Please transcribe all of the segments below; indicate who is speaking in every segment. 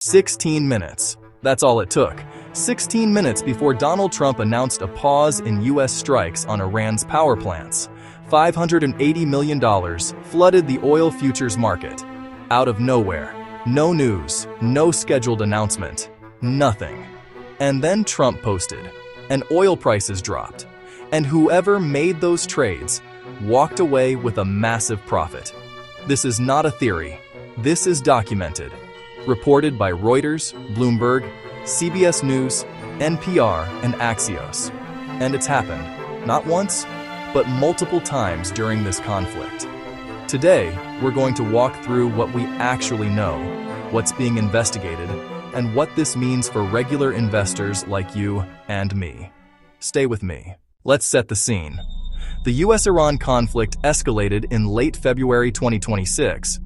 Speaker 1: 16 minutes. That's all it took. 16 minutes before Donald Trump announced a pause in U.S. strikes on Iran's power plants. $580 million flooded the oil futures market. Out of nowhere. No news, no scheduled announcement, nothing. And then Trump posted, and oil prices dropped. And whoever made those trades walked away with a massive profit. This is not a theory. This is documented. Reported by Reuters, Bloomberg, CBS News, NPR, and Axios. And it's happened, not once, but multiple times during this conflict. Today, we're going to walk through what we actually know, what's being investigated, and what this means for regular investors like you and me. Stay with me. Let's set the scene. The US-Iran conflict escalated in late February 2026.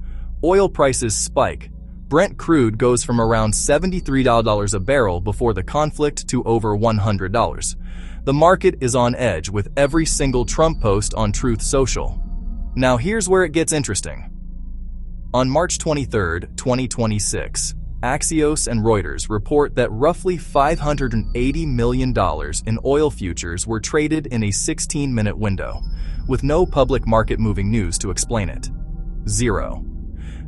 Speaker 1: Oil prices spike. Brent crude goes from around $73 a barrel before the conflict to over $100. The market is on edge with every single Trump post on Truth Social. Now here's where it gets interesting. On March 23, 2026, Axios and Reuters report that roughly $580 million in oil futures were traded in a 16-minute window, with no public market-moving news to explain it. Zero.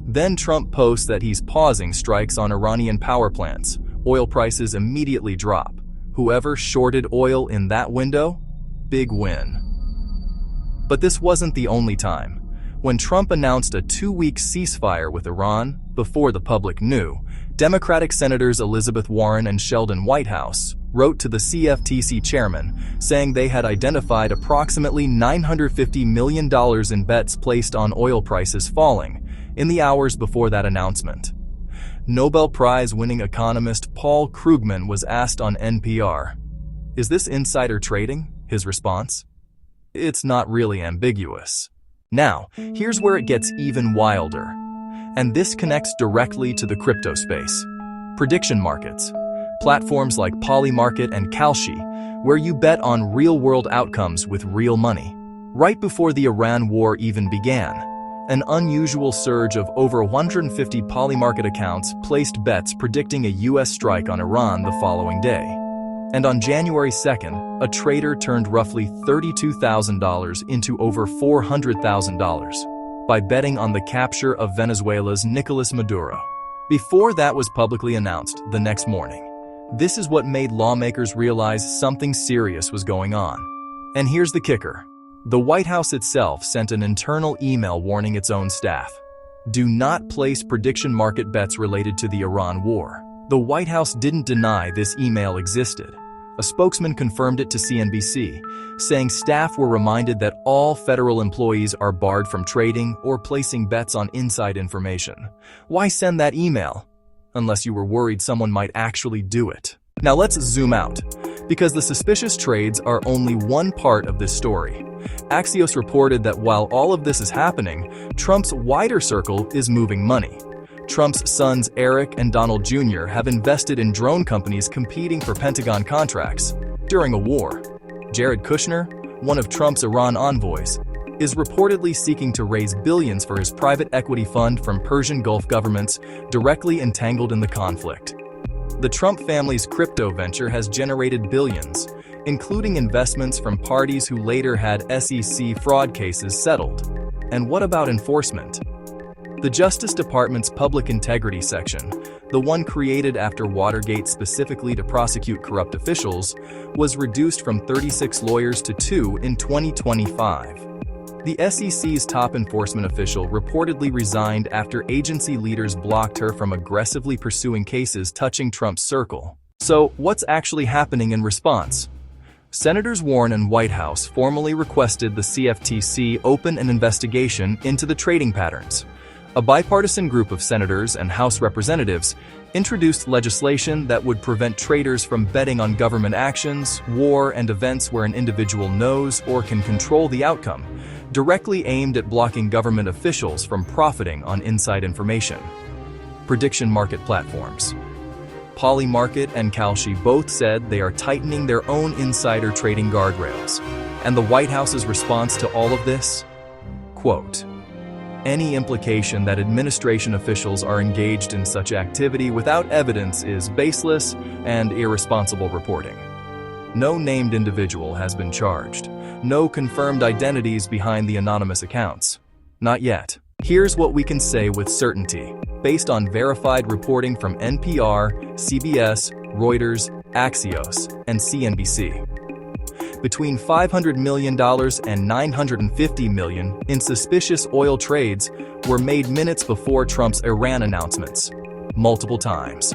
Speaker 1: Then Trump posts that he's pausing strikes on Iranian power plants. Oil prices immediately drop. Whoever shorted oil in that window? Big win. But this wasn't the only time. When Trump announced a 2-week ceasefire with Iran, before the public knew, Democratic Senators Elizabeth Warren and Sheldon Whitehouse wrote to the CFTC chairman saying they had identified approximately $950 million in bets placed on oil prices falling in the hours before that announcement. Nobel Prize-winning economist Paul Krugman was asked on NPR, "Is this insider trading?" His response? It's not really ambiguous. Now, here's where it gets even wilder. And this connects directly to the crypto space. Prediction markets. Platforms like Polymarket and Kalshi, where you bet on real-world outcomes with real money. Right before the Iran war even began, an unusual surge of over 150 Polymarket accounts placed bets predicting a U.S. strike on Iran the following day. And on January 2nd, a trader turned roughly $32,000 into over $400,000 by betting on the capture of Venezuela's Nicolas Maduro. Before that was publicly announced the next morning. This is what made lawmakers realize something serious was going on. And here's the kicker. The White House itself sent an internal email warning its own staff. Do not place prediction market bets related to the Iran war. The White House didn't deny this email existed. A spokesman confirmed it to CNBC, saying staff were reminded that all federal employees are barred from trading or placing bets on inside information. Why send that email? Unless you were worried someone might actually do it. Now let's zoom out, because the suspicious trades are only one part of this story. Axios reported that while all of this is happening, Trump's wider circle is moving money. Trump's sons Eric and Donald Jr. have invested in drone companies competing for Pentagon contracts during a war. Jared Kushner, one of Trump's Iran envoys, is reportedly seeking to raise billions for his private equity fund from Persian Gulf governments directly entangled in the conflict. The Trump family's crypto venture has generated billions, including investments from parties who later had SEC fraud cases settled. And what about enforcement? The Justice Department's Public Integrity Section, the one created after Watergate specifically to prosecute corrupt officials, was reduced from 36 lawyers to 2 in 2025. The SEC's top enforcement official reportedly resigned after agency leaders blocked her from aggressively pursuing cases touching Trump's circle. So, what's actually happening in response? Senators Warren and Whitehouse formally requested the CFTC open an investigation into the trading patterns. A bipartisan group of senators and House representatives introduced legislation that would prevent traders from betting on government actions, war, and events where an individual knows or can control the outcome, directly aimed at blocking government officials from profiting on inside information. Prediction market platforms. Polymarket and Kalshi both said they are tightening their own insider trading guardrails. And the White House's response to all of this? Quote, Any implication that administration officials are engaged in such activity without evidence is baseless and irresponsible reporting. No named individual has been charged. No confirmed identities behind the anonymous accounts. Not yet. Here's what we can say with certainty, based on verified reporting from NPR, CBS, Reuters, Axios, and CNBC. Between $500 million and $950 million in suspicious oil trades were made minutes before Trump's Iran announcements, multiple times.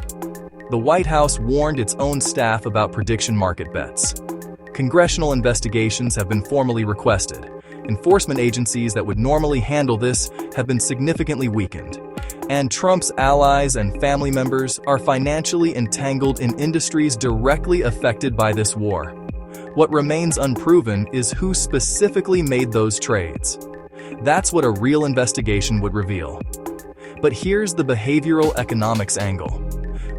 Speaker 1: The White House warned its own staff about prediction market bets. Congressional investigations have been formally requested. Enforcement agencies that would normally handle this have been significantly weakened. And Trump's allies and family members are financially entangled in industries directly affected by this war. What remains unproven is who specifically made those trades. That's what a real investigation would reveal. But here's the behavioral economics angle.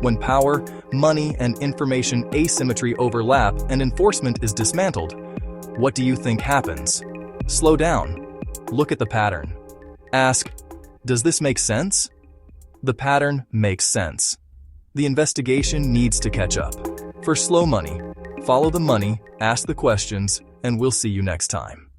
Speaker 1: When power, money, and information asymmetry overlap and enforcement is dismantled, what do you think happens? Slow down. Look at the pattern. Ask, does this make sense? The pattern makes sense. The investigation needs to catch up. For slow money, follow the money, ask the questions, and we'll see you next time.